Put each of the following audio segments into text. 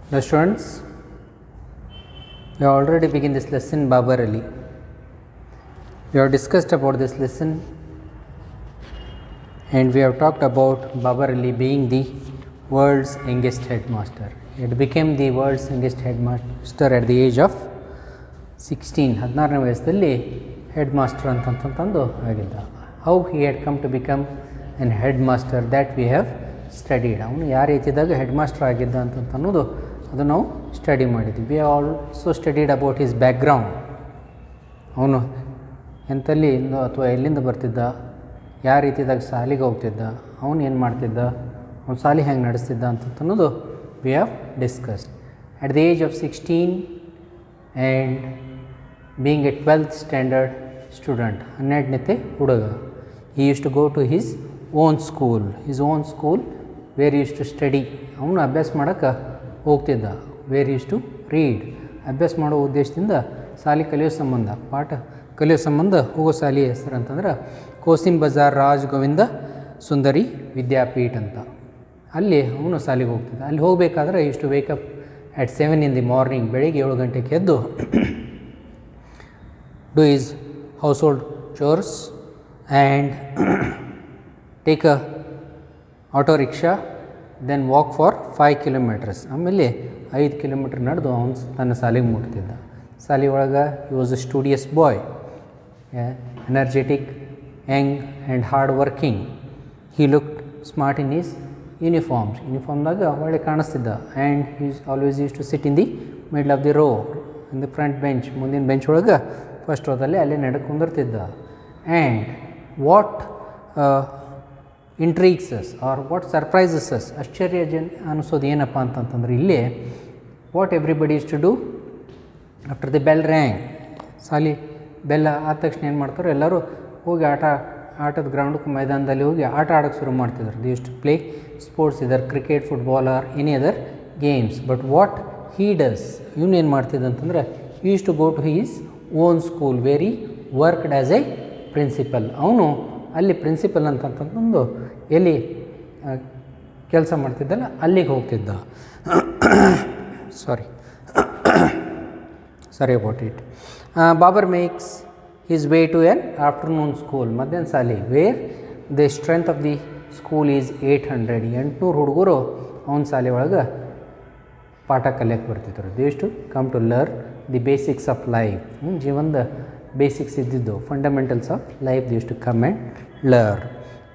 Now students, we have already begun this lesson Babar Ali. We have discussed about this lesson and we have talked about Babar Ali being the world's youngest headmaster. He became the world's youngest headmaster at the age of 16. 16ನೇ ವಯಸ್ಸಲ್ಲಿ head master ಅಂತಂದು ಆಗಿದ್ದ. How he had come to become an headmaster that we have studied. ಅವನು ಯಾವ ರೀತಿಯಾದಾಗ head master ಆಗಿದ್ದ ಅನ್ನೋದು ಅದು ನಾವು study ಮಾಡಿದ್ವಿ. We also studied about his background. ಅವನು ಎಂತಲ್ಲಿ ಅಥವಾ ಎಲ್ಲಿಂದ ಬರ್ತಿದ್ದ, ಯಾವ ರೀತಿಯಾದಾಗ ಶಾಲೆಗೆ ಹೋಗ್ತಿದ್ದ, ಅವನು ಏನು ಮಾಡ್ತಿದ್ದ, ಅವ್ನು ಶಾಲೆ ಹೆಂಗೆ ನಡೆಸ್ತಿದ್ದ ಅನ್ನೋದು we have discussed. At the age of 16 and being a 12th standard student, 12ನೇ ಹುಡುಗ, he used to go to his own school where he used to study. ಅವನು ಅಭ್ಯಾಸ ಮಾಡೋಕ್ಕೆ ಹೋಗ್ತಿದ್ದ. ವೇರ್ ಯೂಸ್ ಟು ರೀಡ್, ಅಭ್ಯಾಸ ಮಾಡೋ ಉದ್ದೇಶದಿಂದ ಶಾಲೆ ಕಲಿಯೋ ಸಂಬಂಧ, ಪಾಠ ಕಲಿಯೋ ಸಂಬಂಧ ಹೋಗೋ ಶಾಲೆ ಹೆಸರು ಅಂತಂದ್ರೆ ಕೋಸಿನ್ ಬಜಾರ್ ರಾಜ್ ಗೋವಿಂದ ಸುಂದರಿ ವಿದ್ಯಾಪೀಠ ಅಂತ. ಅಲ್ಲಿ ಅವನು ಶಾಲೆಗೆ ಹೋಗ್ತಿದ್ದ. ಅಲ್ಲಿ ಹೋಗಬೇಕಾದ್ರೆ use to wake up at 7 in the morning, ಬೆಳಿಗ್ಗೆ 7 ಗಂಟೆಗೆ ಎದ್ದು do his household chores and take a auto rickshaw, then walk for 5 kilometers. ಆಮೇಲೆ 5 ಕಿಲೋಮೀಟ್ರ್ ನಡೆದು ಅವನು ತನ್ನ ಶಾಲೆಗೆ ಮುಟ್ತಿದ್ದ. ಶಾಲೆ ಒಳಗೆ he was a studious boy, energetic, young and hard working. He looked smart in his ಯೂನಿಫಾರ್ಮ್ದಾಗ ಒಳ್ಳೆ ಕಾಣಿಸ್ತಿದ್ದ. And he always used to sit in the middle of the row, in the front bench, ಮುಂದಿನ bench ಒಳಗೆ first ರೋದಲ್ಲಿ ಅಲ್ಲೇ ಕುಂದಿರ್ತಿದ್ದ. And what intrigues us are what surprises us, ಆಶ್ಚರ್ಯ ಅನಿಸೋದು ಏನಪ್ಪ ಅಂತಂತಂದ್ರೆ ಇಲ್ಲೇ what everybody is to do after the bell rang. ಶಾಲೆ ಬೆಲ್ಲ ಆದ ತಕ್ಷಣ ಏನು ಮಾಡ್ತಾರೆ, ಎಲ್ಲರೂ ಹೋಗಿ ಆಟದ ಗ್ರೌಂಡಕ್ಕೆ ಮೈದಾನದಲ್ಲಿ ಹೋಗಿ ಆಟ ಆಡೋಕ್ಕೆ ಶುರು ಮಾಡ್ತಿದ್ರು. They used to play sports, either cricket, football or any other games. But what he does, ಇವನೇನು ಮಾಡ್ತಿದ್ದ ಅಂತಂದ್ರೆ he used to go to his own school where he worked as a principal. ಅವನು ಅಲ್ಲಿ ಪ್ರಿನ್ಸಿಪಲ್ ಅಂತಂತಂದು ಎಲ್ಲಿ ಕೆಲಸ ಮಾಡ್ತಿದ್ದಲ್ಲ ಅಲ್ಲಿಗೆ ಹೋಗ್ತಿದ್ದ. Sorry about it. Babar makes his way to an afternoon school, ಮಧ್ಯಾಹ್ನ ಶಾಲೆ, where the strength of the school is 800. 800 ಹುಡುಗರು ಅವನ ಶಾಲೆ ಒಳಗೆ ಪಾಠ ಕಲಿಯಕ್ಕೆ ಬರ್ತಿದ್ರು. They used to come to learn the basics of life. ಜೀವನದ ಬೇಸಿಕ್ಸ್ ಇದ್ದಿದ್ದು, fundamentals of life they used to come and learn.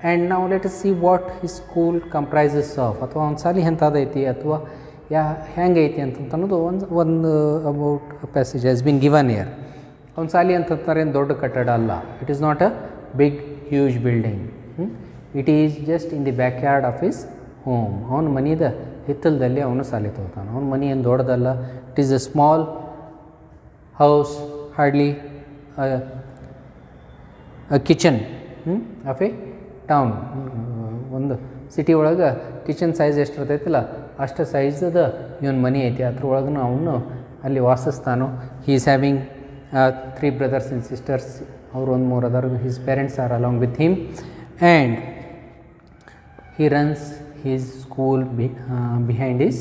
And ನಾವು let us see what his school comprises of, ಅಥವಾ ಒಂದು ಶಾಲೆ ಎಂಥದೈತಿ ಅಥವಾ ಹೆಂಗೈತಿ ಅಂತನ್ನೋದು ಒಂದು about passage has been given here. ಅವ್ನ ಶಾಲೆ ಅಂತಂತಾರೆ ಏನು ದೊಡ್ಡ ಕಟ್ಟಡ ಅಲ್ಲ. It is not a big huge building. It is just in the backyard of his home. ಅವನ ಮನೆಯದ ಹಿತ್ತಲದಲ್ಲಿ ಅವನು ಶಾಲೆ ತಗೋತಾನೆ. ಅವನ ಮನೆ ಏನು ದೊಡ್ಡದಲ್ಲ. It is a small house, hardly a kitchen of a town. ಒಂದು ಸಿಟಿ ಒಳಗೆ ಕಿಚನ್ ಸೈಜ್ ಎಷ್ಟು ಇರ್ತೈತಿಲ್ಲ ಅಷ್ಟು ಸೈಜದ ಇವನ್ ಮನೆ ಐತಿ. ಅದ್ರ ಒಳಗೂ ಅವನು ಅಲ್ಲಿ ವಾಸಿಸ್ತಾನೋ. He is having 3 brothers and sisters. ಅವರು ಒಂದು 3 other. His parents are along with him and he runs his school behind his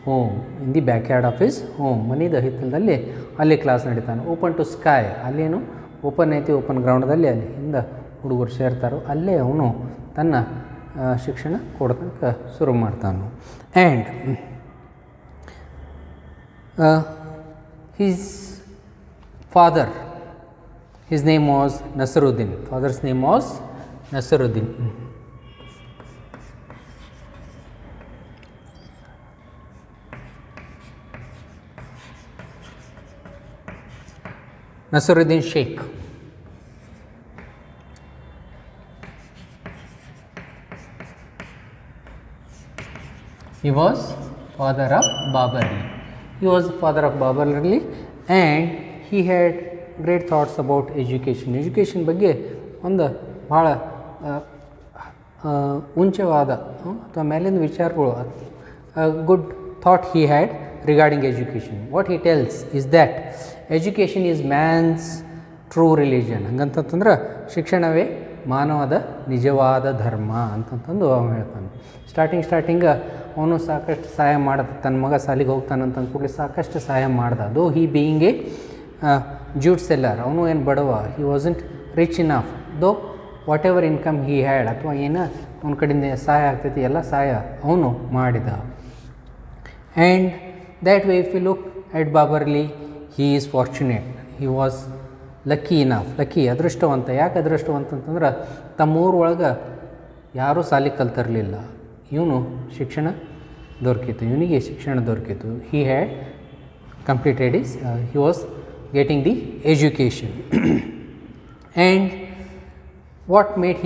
home, in the backyard of his home. ಮನೆದ ಹಿತ್ತಲದಲ್ಲಿ ಅಲ್ಲಿ ಕ್ಲಾಸ್ ನಡೀತಾನೆ. ಓಪನ್ ಟು ಸ್ಕೈ, ಅಲ್ಲೇನು open ಐತಿ, open ಗ್ರೌಂಡಲ್ಲಿ ಅಲ್ಲಿ ಹಿಂದೆ ಹುಡುಗರು ಸೇರ್ತಾರೋ ಅಲ್ಲೇ ಅವನು ತನ್ನ ಶಿಕ್ಷಣ ಕೊಡೋದಕ್ಕೆ ಶುರು ಮಾಡ್ತಾನು. And his father, his name was Nasruddin. Father's name was Nasruddin. Nasruddin Sheikh. He was father of Babar Ali. And he had great thoughts about education. Education ಬಗ್ಗೆ ಒಂದು ಭಾಳ ಉಂಚವಾದ ಅಥವಾ ಮೇಲಿನ ವಿಚಾರಗಳು, good thought he had regarding education. What he tells is that education is man's true religion. ಹಂಗಂತಂದ್ರೆ ಶಿಕ್ಷಣವೇ ಮಾನವದ ನಿಜವಾದ ಧರ್ಮ ಅಂತಂತಂದು ಅವನು ಹೇಳ್ತಾನೆ. ಸ್ಟಾರ್ಟಿಂಗ್ ಅವನು ಸಾಕಷ್ಟು ಸಹಾಯ ಮಾಡ್ದ, ತನ್ನ ಮಗ ಸಾಲಿಗೆ ಹೋಗ್ತಾನಂತಂದು ಕೂಡಲೇ ಸಾಕಷ್ಟು ಸಹಾಯ ಮಾಡ್ದ. ದೋ ಹಿ ಬೀಯಿಂಗ್ ಎ ಜ್ಯೂಟ್ ಸೆಲ್ಲರ್, ಅವನು ಏನು ಬಡವ, ಹಿ ವಾಸಂಟ್ ರಿಚ್ ಇನಫ್, ದೋ what ever income he had, ಅಥವಾ ಏನು ಅವನ ಕಡೆಯಿಂದ ಸಹಾಯ ಆಗ್ತೈತಿ ಎಲ್ಲ ಸಹಾಯ ಅವನು ಮಾಡಿದ. And that way if you look at Babar Ali, he is fortunate, he was lucky enough, lucky ಅದೃಷ್ಟವಂತ. ಯಾಕೆ ಅದೃಷ್ಟವಂತ ಅಂತಂದ್ರೆ ತಮ್ಮೂರ ಒಳಗೆ ಯಾರೂ ಸಾಲಿ ಕಲ್ತಿರಲಿಲ್ಲ, ಇವನು ಶಿಕ್ಷಣ ದೊರಕಿತ್ತು, ಇವನಿಗೆ ಶಿಕ್ಷಣ ದೊರಕಿತ್ತು. He had completed is he was getting the education. And what made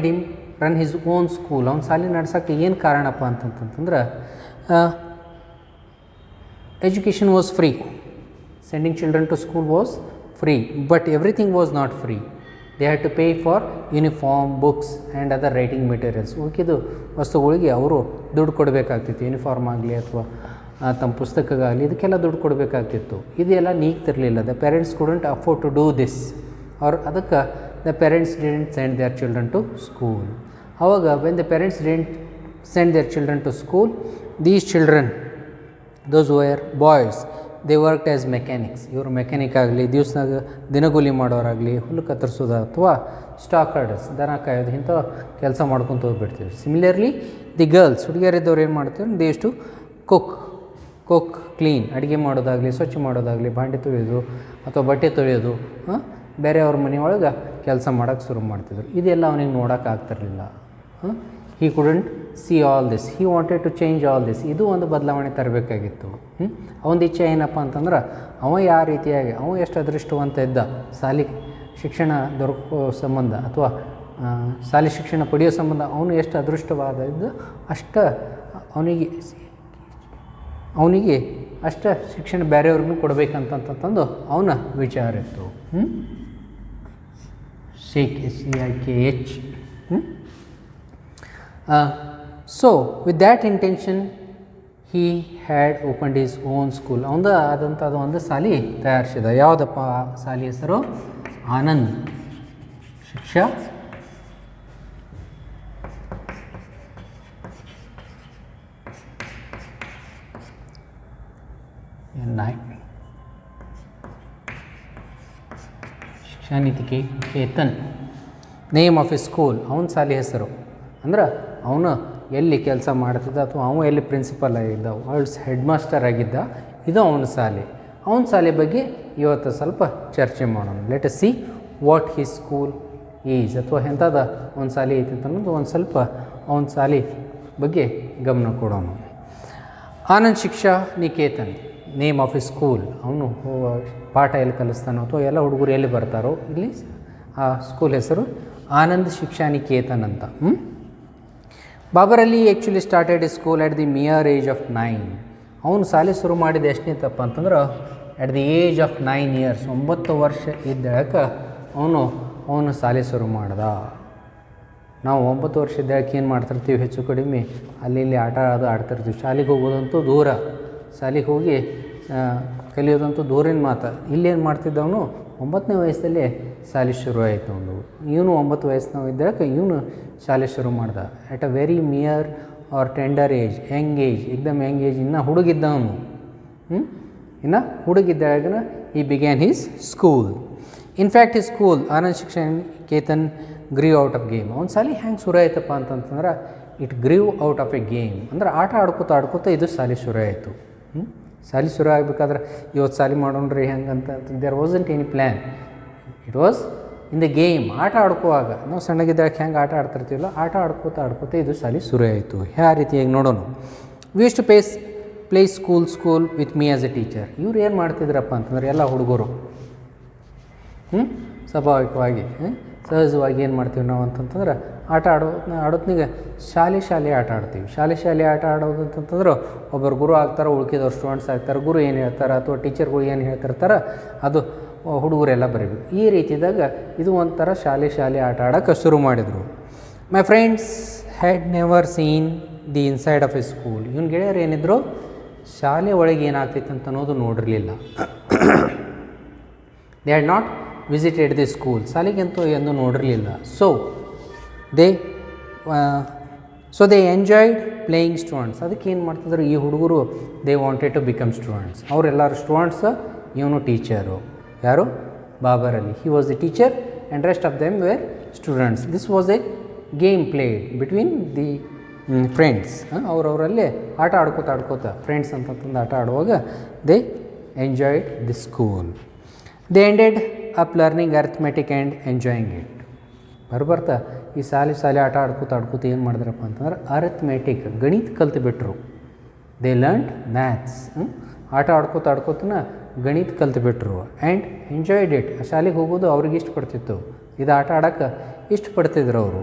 him run his own school, ಅವ್ನು ಸಾಲಿ ನಡ್ಸೋಕ್ಕೆ ಏನು ಕಾರಣಪ್ಪ ಅಂತಂತಂದ್ರೆ education was free, sending children to school was free, but everything was not free. They had to pay for uniform, books and other writing materials. ಉಳಿದು ವಸ್ತುಗಳಿಗೆ ಅವರು ದುಡ್ಡು ಕೊಡಬೇಕಾಗ್ತಿತ್ತು, ಯೂನಿಫಾರ್ಮ್ ಆಗಲಿ ಅಥವಾ ತಮ್ಮ ಪುಸ್ತಕಗಾಗಲಿ ಇದಕ್ಕೆಲ್ಲ ದುಡ್ಡು ಕೊಡಬೇಕಾಗ್ತಿತ್ತು. ಇದೆಲ್ಲ ನೀಗ್ತಿರಲಿಲ್ಲ. The parents couldn't afford to do this, ಅವ್ರು ಅದಕ್ಕೆ the parents didn't send their children to school. ಆವಾಗ when the parents didn't send their children to school, these children, those were boys, they worked as mechanics. ಇವರು mechanic ಆಗಲಿ, ದಿವಸನಾಗ ದಿನಗೂಲಿ ಮಾಡೋರಾಗಲಿ, ಹುಲ್ಲು ಕತ್ತರಿಸೋದು ಅಥವಾ ಸ್ಟಾಕ್ ಹರ್ಡರ್ಸ್, ದನ ಕಾಯೋದು, ಇಂಥ ಕೆಲಸ ಮಾಡ್ಕೊತ ಹೋಗ್ಬಿಡ್ತೀವಿ. ಸಿಮಿಲರ್ಲಿ ದಿ ಗರ್ಲ್ಸ್, ಹುಡುಗಿಯರಿದ್ದವ್ರು ಏನು ಮಾಡ್ತೀವಿ, ದೇ ಇಷ್ಟು ಕುಕ್ ಕ್ಲೀನ್, ಅಡುಗೆ ಮಾಡೋದಾಗಲಿ, ಸ್ವಚ್ಛ ಮಾಡೋದಾಗಲಿ, ಭಾಂಡೆ ತೊಳೆಯೋದು ಅಥವಾ ಬಟ್ಟೆ ತೊಳೆಯೋದು, ಬೇರೆಯವ್ರ ಮನೆಯೊಳಗೆ ಕೆಲಸ ಮಾಡೋಕ್ಕೆ ಶುರು ಮಾಡ್ತಿದ್ರು. ಇದೆಲ್ಲ ಅವನಿಗೆ ನೋಡೋಕೆ ಆಗ್ತಿರಲಿಲ್ಲ. He couldn't see all this, he wanted to change all this. ಇದು ಒಂದು ಬದಲಾವಣೆ ತರಬೇಕಾಗಿತ್ತು. ಅವನ ಇಚ್ಛೆ ಏನಪ್ಪ ಅಂತಂದ್ರೆ, ಅವ ಯಾವ ರೀತಿಯಾಗಿ, ಅವ ಎಷ್ಟು ಅದೃಷ್ಟವಂತ ಇದ್ದ ಸಾಲಿ ಶಿಕ್ಷಣ ದೊರಕೋ ಸಂಬಂಧ ಅಥವಾ ಶಾಲೆ ಶಿಕ್ಷಣ ಪಡೆಯೋ ಸಂಬಂಧ ಅವನು ಎಷ್ಟು ಅದೃಷ್ಟವಾದ ಇದ್ದು ಅಷ್ಟು ಅವನಿಗೆ ಅಷ್ಟ ಶಿಕ್ಷಣ ಬೇರೆಯವ್ರಿಗೂ ಕೊಡಬೇಕಂತಂತಂದು ಅವನ ವಿಚಾರ ಇತ್ತು. SEIKH. So with that intention he had opened his own school. ಅವಂದ ಆದಂಥ ಅದು ಒಂದು ಶಾಲೆ ತಯಾರಿಸಿದ. ಯಾವುದಪ್ಪ ಶಾಲೆ ಹೆಸರು? ಆನಂದ್ ಶಿಕ್ಷಾ ಶಿಕ್ಷಾನಿಕೇತನ್. ನೇಮ್ ಆಫ್ ಎ ಸ್ಕೂಲ್, ಅವನ ಶಾಲೆ ಹೆಸರು. ಅಂದ್ರೆ ಅವನು ಎಲ್ಲಿ ಕೆಲಸ ಮಾಡ್ತಿದ್ದ ಅಥವಾ ಅವನು ಎಲ್ಲಿ ಪ್ರಿನ್ಸಿಪಲ್ ಆಗಿದ್ದ, ವರ್ಲ್ಡ್ಸ್ ಹೆಡ್ ಮಾಸ್ಟರ್ ಆಗಿದ್ದ, ಇದು ಅವನ ಶಾಲೆ. ಅವನ ಶಾಲೆ ಬಗ್ಗೆ ಇವತ್ತು ಸ್ವಲ್ಪ ಚರ್ಚೆ ಮಾಡೋಣ. Let us see what his school is, ಅಥವಾ ಎಂಥದ ಒಂದು ಶಾಲೆ ಐತಿ ಅಂತ ಅನ್ನೋದು ಒಂದು ಸ್ವಲ್ಪ ಅವನ ಶಾಲೆ ಬಗ್ಗೆ ಗಮನ ಕೊಡೋಣ. Anand Shiksha Niketan, name of a school. ಅವನು ಪಾಠ ಎಲ್ಲಿ ಕಲಿಸ್ತಾನೋ ಅಥವಾ ಎಲ್ಲ ಹುಡುಗರು ಎಲ್ಲಿ ಬರ್ತಾರೋ ಇಲ್ಲಿ ಆ ಸ್ಕೂಲ್ ಹೆಸರು ಆನಂದ್ ಶಿಕ್ಷಾ ನಿಕೇತನ್ ಅಂತ. Babar Ali actually started a school at the mere age of 9. ಅವನು ಶಾಲೆ ಶುರು ಮಾಡಿದ ಎಷ್ಟನೇತಪ್ಪ ಅಂತಂದ್ರೆ at the age of 9 years, 9 ವರ್ಷ ಇದ್ದಳಕ್ಕೆ ಅವನು ಶಾಲೆ ಶುರು ಮಾಡ್ದ. ನಾವು 9 ವರ್ಷ ಇದ್ದಳಕ್ಕೆ ಏನು ಮಾಡ್ತಿರ್ತೀವಿ, ಹೆಚ್ಚು ಕಡಿಮೆ ಅಲ್ಲಿ ಇಲ್ಲಿ ಆಟ ಆಡ್ತಿರ್ತೀವಿ. ಶಾಲೆಗೆ ಹೋಗೋದಂತೂ ದೂರ, ಶಾಲೆಗೆ ಹೋಗಿ ಕಲಿಯೋದಂತೂ ದೂರಿನ ಮಾತು. ಇಲ್ಲೇನು ಮಾಡ್ತಿದ್ದವನು 9ನೇ ವಯಸ್ಸಲ್ಲೇ ಶಾಲೆ ಶುರು ಆಯಿತು. ಇವನು 9 ವಯಸ್ಸಿನವ ಇದ್ದಕ್ಕೆ ಇವನು ಶಾಲೆ ಶುರು ಮಾಡ್ದ. At a very mere or tender age, young age, ಎಕ್ದಮ್ ಯಂಗ್ ಏಜ್, ಇನ್ನೂ ಹುಡುಗಿದ್ದವನು. ಇನ್ನು ಹುಡುಗಿದ್ದಾಗ ಈ ಬಿಗ್ಯಾನ್ ಹೀಸ್ ಸ್ಕೂಲ್. ಇನ್ಫ್ಯಾಕ್ಟ್ ಈ school Anand Shiksha Niketan grew out of game. ಅವ್ನು ಶಾಲೆ ಹೆಂಗೆ ಶುರು ಆಯ್ತಪ್ಪ ಅಂತಂತಂದ್ರೆ it grew out of a game. ಅಂದ್ರೆ ಆಟ ಆಡ್ಕೋತಾ ಇದು ಶಾಲೆ ಶುರು ಆಯಿತು. ಶಾಲೆ ಶುರು ಆಗಬೇಕಾದ್ರೆ ಇವತ್ತು ಶಾಲೆ ಮಾಡೋಣ್ರಿ ಹೆಂಗಂತ there wasn't any plan. It was in the game. ಆಟ ಆಡ್ಕೋವಾಗ ನಾವು ಸಣ್ಣಗಿದ್ದಾಗ ಹೆಂಗೆ ಆಟ ಆಡ್ತಿರ್ತೀವಲ್ಲ, ಆಟ ಆಡ್ಕೋತಾ ಇದು ಶಾಲೆ ಶುರು ಆಯಿತು. ಯಾವ ರೀತಿಯಾಗಿ ನೋಡೋಣ. We use to play school with me as a teacher. ಇವ್ರು ಏನು ಮಾಡ್ತಿದ್ರಪ್ಪ ಅಂತಂದ್ರೆ ಎಲ್ಲ ಹುಡುಗರು ಸ್ವಾಭಾವಿಕವಾಗಿ ಸಹಜವಾಗಿ ಏನು ಮಾಡ್ತೀವಿ ನಾವು ಅಂತಂತಂದ್ರೆ ಆಟ ಆಡೋತ್ನಿಗೆ ಶಾಲೆ ಆಟ ಆಡ್ತೀವಿ. ಶಾಲೆ ಆಟ ಆಡೋದು ಅಂತಂತಂದ್ರೆ ಒಬ್ಬರು ಗುರು ಆಗ್ತಾರೆ, ಉಳ್ಕಿದವ್ರು ಸ್ಟೂಡೆಂಟ್ಸ್ ಆಗ್ತಾರೆ. ಗುರು ಏನು ಹೇಳ್ತಾರೆ ಅಥವಾ ಟೀಚರ್ಗಳು ಏನು ಹೇಳ್ತಿರ್ತಾರೆ ಅದು ಹುಡುಗರೆಲ್ಲ ಬರೀಬೇಕು. ಈ ರೀತಿದಾಗ ಇದು ಒಂಥರ ಶಾಲೆ ಆಟ ಆಡೋಕ್ಕೆ ಶುರು ಮಾಡಿದರು. My friends had never seen the inside of a school. ಇವನ ಗೆಳೆಯರು ಏನಿದ್ರು ಶಾಲೆ ಒಳಗೆ ಏನಾಗ್ತೈತೆ ಅಂತ ಅನ್ನೋದು ನೋಡಿರಲಿಲ್ಲ. They had not visited the school, ಶಾಲೆಗಂತೂ ಎಂದು ನೋಡಿರಲಿಲ್ಲ. They they enjoyed playing students. ಅದಕ್ಕೆ ಏನು ಮಾಡ್ತಿದ್ರು ಈ ಹುಡುಗರು, they wanted to become students. ಅವರೆಲ್ಲರೂ ಸ್ಟೂಡೆಂಟ್ಸ್, ಇವನು ಟೀಚರು. ಯಾರು? Babar Ali. He was the teacher and rest of them were students. This was a game played between the friends. ಅವರವರಲ್ಲೇ ಆಟ ಆಡ್ಕೋತ ಫ್ರೆಂಡ್ಸ್ ಅಂತಂದು ಆಟ ಆಡುವಾಗ they enjoyed the school. They ended up learning arithmetic and enjoying it. ಬರ್ತಾ ಈ ಶಾಲೆ ಆಟ ಆಡ್ಕೋತ ಏನು ಮಾಡಿದ್ರಪ್ಪ ಅಂತಂದ್ರೆ ಅರ್ಥಮೆಟಿಕ್, ಗಣಿತ ಕಲ್ತುಬಿಟ್ರು. They learned maths. ಆಟ ಆಡ್ಕೋತನ ಗಣಿತ ಕಲ್ತುಬಿಟ್ರು. And enjoyed it. ಶಾಲೆಗೆ ಹೋಗೋದು ಅವ್ರಿಗೆ ಇಷ್ಟಪಡ್ತಿತ್ತು, ಇದು ಆಟ ಆಡೋಕ್ಕೆ ಇಷ್ಟಪಡ್ತಿದ್ರು ಅವರು.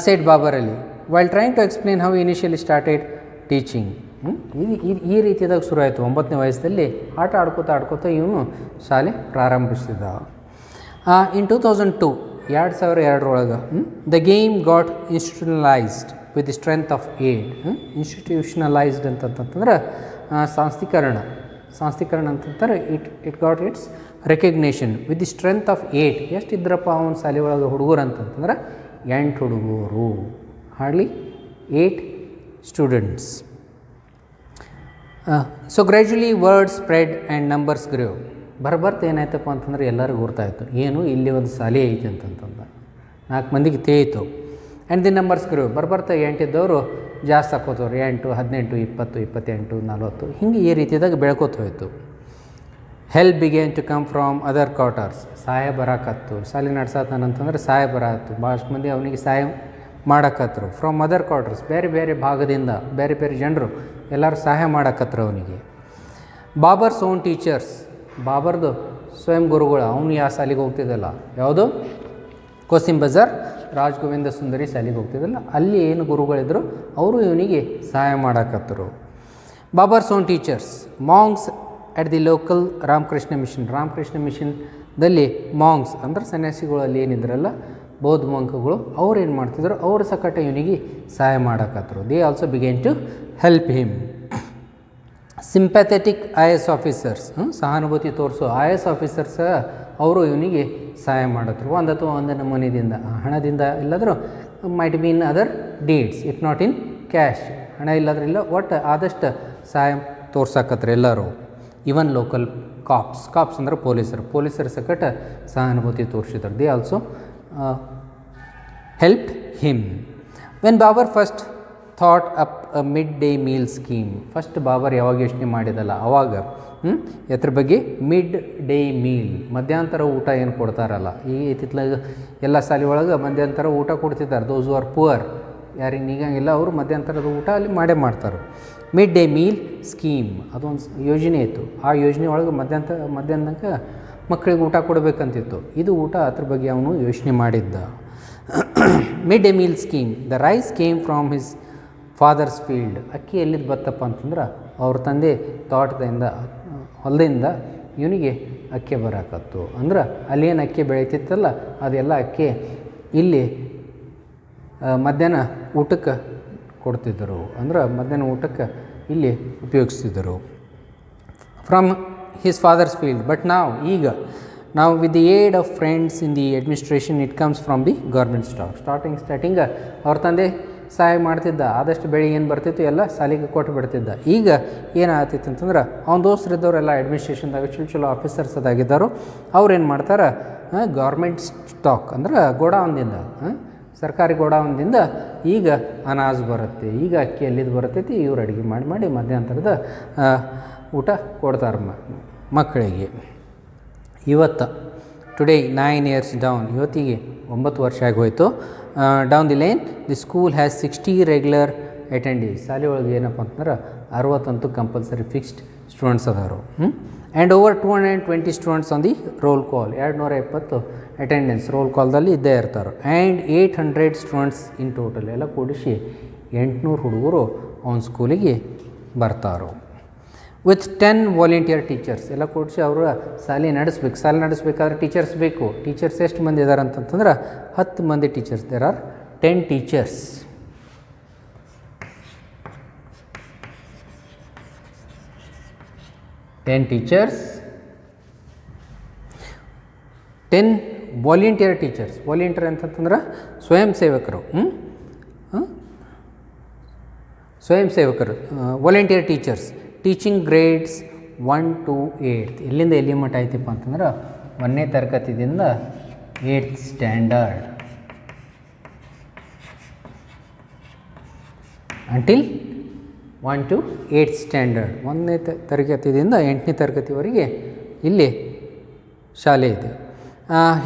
Said Babar Ali while trying to explain how initially started teaching. ಈ ರೀತಿಯಾದಾಗ ಶುರು ಆಯಿತು. 9ನೇ ವಯಸ್ಸಲ್ಲಿ ಆಟ ಆಡ್ಕೋತ ಇವನು ಶಾಲೆ ಪ್ರಾರಂಭಿಸಿದ. In 2002, 2002 the game got institutionalised with the strength of 8. Institutionalised ಅಂತಂತಂದ್ರೆ ಸಂಸ್ಥೀಕರಣ ಅಂತಂತಾರೆ. It got its recognition with the strength of 8. ಎಷ್ಟಿದ್ರಪ್ಪ ಅವನ ಶಾಲೆ ಒಳಗೆ ಹುಡುಗರು ಅಂತಂತಂದ್ರೆ 8 ಹುಡುಗರು, hardly 8 students. So gradually word spread and numbers grew. ಬರ್ತಾ ಏನಾಯ್ತಪ್ಪ ಅಂತಂದ್ರೆ ಎಲ್ಲರಿಗೂ ಗೊತ್ತಾಯಿತು, ಏನು ಇಲ್ಲಿ ಒಂದು ಶಾಲೆ ಐತಿ ಅಂತಂತಂದು 4 ಮಂದಿಗೆ ತಿಳಿಯಿತು. And the numbers grew. ಬರ್ತಾ 8 ಇದ್ದವರು ಜಾಸ್ತಿ ಹಾಕೋತವ್ರು, 8, 18, 20, 28, 40 ಹಿಂಗೆ ಈ ರೀತಿಯಾದಾಗ ಬೆಳ್ಕೋತ ಹೋಯಿತು. Help began to come from other quarters. ಸಹಾಯ ಬರಾಕತ್ತು, ಶಾಲೆ ನಡ್ಸತ್ತಂತಂದ್ರೆ ಸಹಾಯ ಬರತ್ತು. ಭಾಳಷ್ಟು ಮಂದಿ ಅವನಿಗೆ ಸಹಾಯ ಮಾಡಕತ್ತರು. ಫ್ರಮ್ ಅದರ್ ಕ್ವಾರ್ಟರ್ಸ್, ಬೇರೆ ಬೇರೆ ಭಾಗದಿಂದ ಬೇರೆ ಬೇರೆ ಜನರು ಎಲ್ಲರೂ ಸಹಾಯ ಮಾಡಕತ್ತರು ಅವನಿಗೆ. ಬಾಬರ್ಸ್ ಓನ್ ಟೀಚರ್ಸ್. ಬಾಬರ್ದು ಸ್ವಯಂ ಗುರುಗಳು. ಅವನು ಯಾವ ಶಾಲೆಗೆ ಹೋಗ್ತಿದ್ದಲ್ಲ, ಯಾವುದು ಕೋಸಿಂ ಬಜಾರ್ ರಾಜಗೋವಿಂದ ಸುಂದರಿ ಶಾಲೆಗೆ ಹೋಗ್ತಿದ್ದಲ್ಲ, ಅಲ್ಲಿ ಏನು ಗುರುಗಳಿದ್ರು ಅವರು ಇವನಿಗೆ ಸಹಾಯ ಮಾಡಕತ್ತರು. Babar's own teachers. Monks at the local Ramakrishna ಮಿಷನ್ದಲ್ಲಿ ಮಾಂಗ್ಸ್ ಅಂದ್ರೆ ಸನ್ಯಾಸಿಗಳು ಅಲ್ಲಿ ಏನಿದ್ರಲ್ಲ ಬೌದ್ಧ ಮಂಕಗಳು, ಅವ್ರು ಏನು ಮಾಡ್ತಿದ್ರು, ಅವ್ರ ಸಕಟ ಇವನಿಗೆ ಸಹಾಯ ಮಾಡಕತ್ತರು. They also began to help him. Sympathetic IAS officers. ಸಹಾನುಭೂತಿ ತೋರಿಸೋ IAS ಆಫೀಸರ್ಸ್ ಅವರು ಇವನಿಗೆ ಸಹಾಯ ಮಾಡತ್ರು. ಒಂದು ನಮೂನೆದಿಂದ, ಹಣದಿಂದ ಇಲ್ಲದರೂ might be in other deeds, if not in cash. ಹಣ ಇಲ್ಲದ್ರಿಲ್ಲ, ಒಟ್ಟು ಆದಷ್ಟು ಸಹಾಯ ತೋರ್ಸಕತ್ರು ಎಲ್ಲರೂ. ಇವನ್ ಲೋಕಲ್ ಕಾಪ್ಸ್ ಅಂದ್ರೆ ಪೊಲೀಸರ ಸಕಟ ಸಹಾನುಭೂತಿ ತೋರಿಸಿದ್ರು. They also help him. When Babar first thought up a mid day meal scheme. First Babar ಯಾವಾಗ ಯೋಚನೆ ಮಾಡಿದಲ್ಲ ಅವಾಗ ಎದ್ರ ಬಗ್ಗೆ, ಮಿಡ್ ಡೇ ಮೀಲ್, ಮಧ್ಯಾಂತರ ಊಟ ಏನು ಕೊಡ್ತಾರಲ್ಲ, ಈ ಇತ್ತಿತ್ಲಾಗ ಎಲ್ಲ ಶಾಲೆ ಒಳಗೆ ಮಧ್ಯಾಂತರ ಊಟ ಕೊಡ್ತಿದ್ದಾರೆ. ದೋಸ್ ಆರ್ ಪುವರ್, ಯಾರಿಗೆ ನೀಗಂಗಿಲ್ಲ ಅವರು ಮಧ್ಯಾಂತರದ ಊಟ ಅಲ್ಲಿ ಮಾಡೇ ಮಾಡ್ತಾರೆ. ಮಿಡ್ ಡೇ ಮೀಲ್ ಸ್ಕೀಮ್ ಅದೊಂದು ಯೋಜನೆ ಇತ್ತು. ಆ ಯೋಜನೆ ಒಳಗೆ ಮಧ್ಯಾಹ್ನಕ್ಕೆ ಮಕ್ಕಳಿಗೆ ಊಟ ಕೊಡಬೇಕಂತಿತ್ತು. ಇದು ಊಟ ಅದ್ರ ಬಗ್ಗೆ ಅವನು ಯೋಚನೆ ಮಾಡಿದ್ದ. Mid day meal scheme. The rice came from his father's field. ಅಕ್ಕಿ ಎಲ್ಲಿದ್ದು ಬತ್ತಪ್ಪ ಅಂತಂದ್ರೆ ಅವ್ರ ತಂದೆ ತೋಟದಿಂದ ಹೊಲದಿಂದ ಇವನಿಗೆ ಅಕ್ಕಿ ಬರಾಕತ್ತು. ಅಂದ್ರೆ ಅಲ್ಲೇನು ಅಕ್ಕಿ ಬೆಳೀತಿತ್ತಲ್ಲ ಅದೆಲ್ಲ ಅಕ್ಕಿ ಇಲ್ಲಿ ಮಧ್ಯಾಹ್ನ ಊಟಕ್ಕೆ ಕೊಡ್ತಿದ್ದರು. ಅಂದ್ರೆ ಮಧ್ಯಾಹ್ನ ಊಟಕ್ಕೆ ಇಲ್ಲಿ ಉಪಯೋಗಿಸ್ತಿದ್ದರು. From his father's field. But ಈಗ with the aid of friends in the administration it comes from the government starting ಅವ್ರ ತಂದೆ ಸಹಾಯ ಮಾಡ್ತಿದ್ದ. ಆದಷ್ಟು ಬೆಳೆ ಏನು ಬರ್ತಿತ್ತು ಎಲ್ಲ ಶಾಲೆಗೆ ಕೊಟ್ಟು ಬಿಡ್ತಿದ್ದ. ಈಗ ಏನಾಗ್ತಿತ್ತು ಅಂತಂದ್ರೆ ಅವ್ನ ದೋಸ್ತರಿದ್ದವರೆಲ್ಲ ಅಡ್ಮಿನಿಸ್ಟ್ರೇಷನ್ದಾಗ ಚಲೋ ಆಫೀಸರ್ಸ್ ಅದಾಗಿದ್ದರು. ಅವ್ರು ಏನು ಮಾಡ್ತಾರೆ, ಗೌರ್ಮೆಂಟ್ ಸ್ಟಾಕ್ ಅಂದ್ರೆ ಗೋಡೌನ್ದಿಂದ, ಸರ್ಕಾರಿ ಗೋಡೌನ್ದಿಂದ ಈಗ ಅನಾಜ್ ಬರುತ್ತೆ. ಈಗ ಅಕ್ಕಿ ಎಲ್ಲಿದ್ದು ಬರ್ತೈತಿ, ಇವ್ರು ಅಡುಗೆ ಮಾಡಿ ಮಧ್ಯಾಂತರದ ಊಟ ಕೊಡ್ತಾರೆ ಮಕ್ಕಳಿಗೆ. ಇವತ್ತು ಟುಡೇ 9 years ಡೌನ್, ಇವತ್ತಿಗೆ 9 ವರ್ಷ ಆಗೋಯ್ತು. Down the line the school has 60 regular attendees. ಶಾಲೆ ಒಳಗೆ ಏನಪ್ಪ ಅಂತಂದ್ರೆ 60 ಕಂಪಲ್ಸರಿ ಫಿಕ್ಸ್ಡ್ ಸ್ಟೂಡೆಂಟ್ಸ್ ಅದಾರು. And over 220 students on the roll call. 220 attendance roll ಕಾಲ್ದಲ್ಲಿ ಇದ್ದೇ ಇರ್ತಾರೆ. And 800 students in total. ಎಲ್ಲ ಕೂಡಿಸಿ 800 ಹುಡುಗರು ಅವನ ಸ್ಕೂಲಿಗೆ ಬರ್ತಾರೋ. With 10 volunteer teachers. ಎಲ್ಲ ಕೂಡಿಸಿ ಅವರು ಶಾಲೆ ನಡೆಸ್ಬೇಕಾದ್ರೆ ಟೀಚರ್ಸ್ ಬೇಕು. ಟೀಚರ್ಸ್ ಎಷ್ಟು ಮಂದಿ ಇದ್ದಾರೆ ಅಂತಂತಂದ್ರೆ 10 ಮಂದಿ teachers. There are 10 teachers. 10 volunteer teachers. Volunteer ಅಂತಂತಂದ್ರೆ ಸ್ವಯಂ ಸೇವಕರು. ಸ್ವಯಂ ಸೇವಕರು, volunteer teachers, teaching grades 1 to 8. ಎಲ್ಲಿಂದ ಎಲ್ಲಿ ಮಟ್ಟ ಆಯ್ತಪ್ಪ ಅಂತಂದ್ರೆ 1ನೇ ತರಗತಿಯಿಂದ 8th standard until 1 to 8th standard. 1ನೇ ತರಗತಿಯಿಂದ 8ನೇ ತರಗತಿವರೆಗೆ ಇಲ್ಲಿ ಶಾಲೆ ಇದೆ.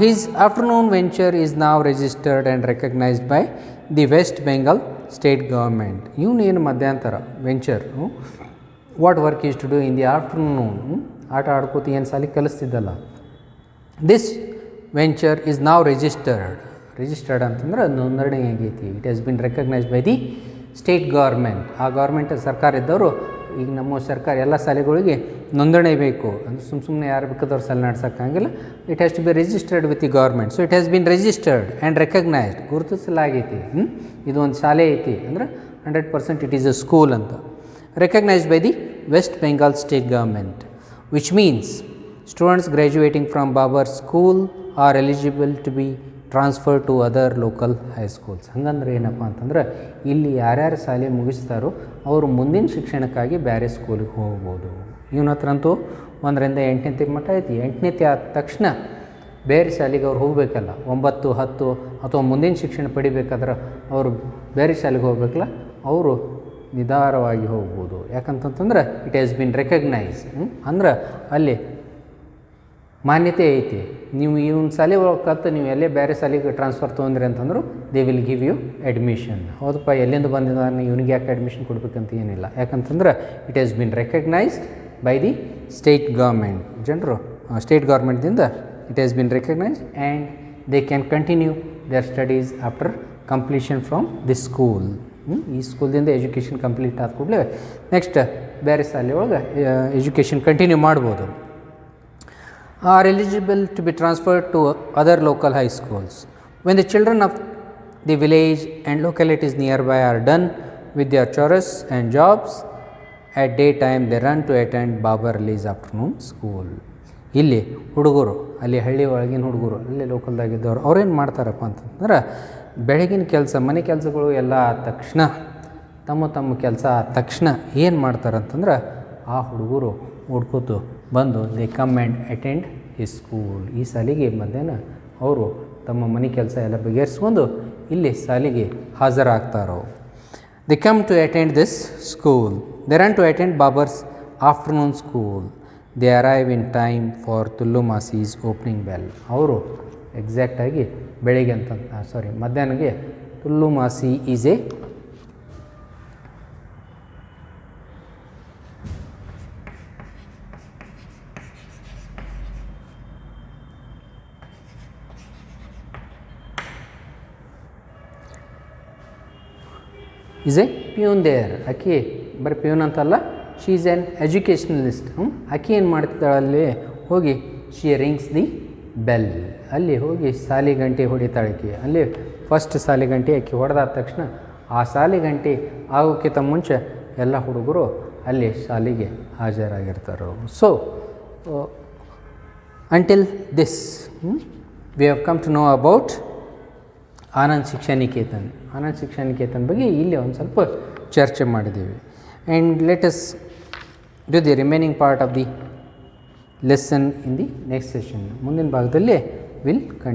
His afternoon venture is now registered and recognised by the West Bengal state government. ಇವನೇನು ಮಧ್ಯಂತರ venture, what work is to do in the afternoon, ಆಟ ಆಡ್ಕೋತ ಏನು ಸಾಲಿ ಕಲಿಸ್ತಿದ್ದಲ್ಲ. This venture is now registered ಅಂತಂದ್ರೆ ನೋಂದಣಿ ಆಗೈತಿ. It has been recognised by the state government. ಆ ಗೌರ್ಮೆಂಟ್ ಸರ್ಕಾರ ಇದ್ದವರು, ಈಗ ನಮ್ಮ ಸರ್ಕಾರ ಎಲ್ಲ ಶಾಲೆಗಳಿಗೆ ನೋಂದಣಿ ಬೇಕು ಅಂದರೆ ಸುಮ್ಮನೆ ಯಾರು ಬೇಕಾದವ್ರು ಶಾಲೆ ನಡ್ಸೋಕ್ಕಾಗಿಲ್ಲ. It has to be registered with the government. So it has been registered and recognised, ಗುರುತಿಸಲಾಗೈತಿ. ಇದು ಒಂದು ಶಾಲೆ ಐತಿ ಅಂದ್ರೆ 100% ಇಟ್ ಈಸ್ ಅ ಸ್ಕೂಲ್ ಅಂತ. Recognised by the West Bengal state government, which means students graduating from Babar school are eligible to be transfer to other local high schools. ಹಂಗಂದ್ರೆ ಏನಪ್ಪ ಅಂತಂದ್ರೆ ಇಲ್ಲಿ ಯಾರ್ಯಾರು ಶಾಲೆ ಮುಗಿಸ್ತಾರೋ ಅವರು ಮುಂದಿನ ಶಿಕ್ಷಣಕ್ಕಾಗಿ ಬೇರೆ ಸ್ಕೂಲಿಗೆ ಹೋಗ್ಬೋದು. ಇವನ ಹತ್ರ ಅಂತೂ 1ರಿಂದ 8ನೇ ಮಟ್ಟ ಐತಿ. 8ನೇ ಆದ ತಕ್ಷಣ ಬೇರೆ ಶಾಲೆಗೆ ಅವ್ರು ಹೋಗಬೇಕಲ್ಲ. 9, 10 ಅಥವಾ ಮುಂದಿನ ಶಿಕ್ಷಣ ಪಡಿಬೇಕಾದ್ರೆ ಅವರು ಬೇರೆ ಶಾಲೆಗೆ ಹೋಗ್ಬೇಕಲ್ಲ, ಅವರು ನಿಧಾನವಾಗಿ ಹೋಗ್ಬೋದು. ಯಾಕಂತಂತಂದ್ರೆ ಇಟ್ ಹ್ಯಾಸ್ ಬಿನ್ ರೆಕಗ್ನೈಸ್, ಅಂದ್ರೆ ಅಲ್ಲಿ ಮಾನ್ಯತೆ ಐತಿ. ನೀವು ಈ ಒಂದು ಶಾಲೆ ಒಳಗೆ ಕಲ್ತು ನೀವು ಎಲ್ಲೇ ಬೇರೆ ಶಾಲೆಗೆ ಟ್ರಾನ್ಸ್ಫರ್ ತೊಗೊಂಡ್ರಿ ಅಂತಂದ್ರು they will give you admission. ಹೌದಪ್ಪ, ಎಲ್ಲಿಂದ ಬಂದಿದ್ದಾನೆ ಇವನಿಗೆ ಯಾಕೆ ಅಡ್ಮಿಷನ್ ಕೊಡ್ಬೇಕಂತ ಏನಿಲ್ಲ. ಯಾಕಂತಂದ್ರೆ it has been recognised by the state government. ಜನರು ಸ್ಟೇಟ್ ಗೌರ್ಮೆಂಟ್ದಿಂದ it has been recognised and they can continue their studies after completion from the school. ಈ ಸ್ಕೂಲ್ದಿಂದ ಎಜುಕೇಷನ್ ಕಂಪ್ಲೀಟ್ ಆದ ಕೂಡಲೇ ನೆಕ್ಸ್ಟ್ ಬೇರೆ ಶಾಲೆ ಒಳಗೆ ಎಜುಕೇಷನ್ ಕಂಟಿನ್ಯೂ ಮಾಡ್ಬೋದು. are eligible to be transferred to other local high schools. When the children of the village and localities nearby are done with their chores and jobs, at daytime they run to attend Babar Ali's afternoon school. ಇಲ್ಲಿ ಹುಡುಗರು, ಅಲ್ಲಿ ಹಳ್ಳಿ ಒಳಗಿನ ಹುಡುಗರು, ಅಲ್ಲಿ ಲೋಕಲ್ದಾಗಿದ್ದವ್ರು ಅವ್ರೇನು ಮಾಡ್ತಾರಪ್ಪ ಅಂತಂದ್ರೆ ಬೆಳಗಿನ ಕೆಲಸ, ಮನೆ ಕೆಲಸಗಳು ಎಲ್ಲ ಆದ ತಕ್ಷಣ, ತಮ್ಮ ಕೆಲಸ ಆದ ತಕ್ಷಣ ಏನು ಮಾಡ್ತಾರಂತಂದ್ರೆ ಆ ಹುಡುಗರು ಹುಡ್ಕೋತು ಬಂದು they come and attend his school. ಈ ಶಾಲೆಗೆ ಮಧ್ಯಾಹ್ನ ಅವರು ತಮ್ಮ ಮನೆ ಕೆಲಸ ಎಲ್ಲ ಬಗೆಹರಿಸ್ಕೊಂಡು ಇಲ್ಲಿ ಶಾಲೆಗೆ ಹಾಜರಾಗ್ತಾರೋ. They come to attend this school. They run to attend Babar's afternoon school. They arrive in time for Tullu Masi's opening bell. ಅವರು ಎಕ್ಸಾಕ್ಟಾಗಿ ಬೆಳಿಗ್ಗೆ ಮಧ್ಯಾಹ್ನಗೆ Tullu Masi is a is a peon there. ಆಕೆ ಬರೀ ಪ್ಯೂನ್ ಅಂತಲ್ಲ, ಶಿ ಈಸ್ ಆ್ಯನ್ ಎಜುಕೇಷ್ನಲಿಸ್ಟ್. ಆಕೆ ಏನು ಮಾಡ್ತಿದ್ದಾಳಲ್ಲಿ ಹೋಗಿ ಶಿ ರಿಂಗ್ಸ್ ದಿ ಬೆಲ್. ಅಲ್ಲಿ ಹೋಗಿ ಶಾಲೆ ಗಂಟೆ ಹೊಡಿತಾಳಕ್ಕೆ. ಅಲ್ಲಿ ಫಸ್ಟ್ ಶಾಲೆ ಗಂಟೆ ಆಕೆ ಹೊಡೆದಾದ ತಕ್ಷಣ ಆ ಶಾಲೆ ಗಂಟೆ ಆಗೋಕ್ಕಿಂತ ಮುಂಚೆ ಎಲ್ಲ ಹುಡುಗರು ಅಲ್ಲಿ ಶಾಲೆಗೆ ಹಾಜರಾಗಿರ್ತಾರೆ. So until this we have come to know about Anand Shiksha Niketan. Anand Shiksha Niketan ಬಗ್ಗೆ ಇಲ್ಲಿ ಒಂದು ಸ್ವಲ್ಪ ಚರ್ಚೆ ಮಾಡಿದ್ದೀವಿ. And let us do the remaining part of the lesson in the next session. ಮುಂದಿನ ಭಾಗದಲ್ಲಿ ವಿಲ್ ಕಂಟಿನ್ಯೂ.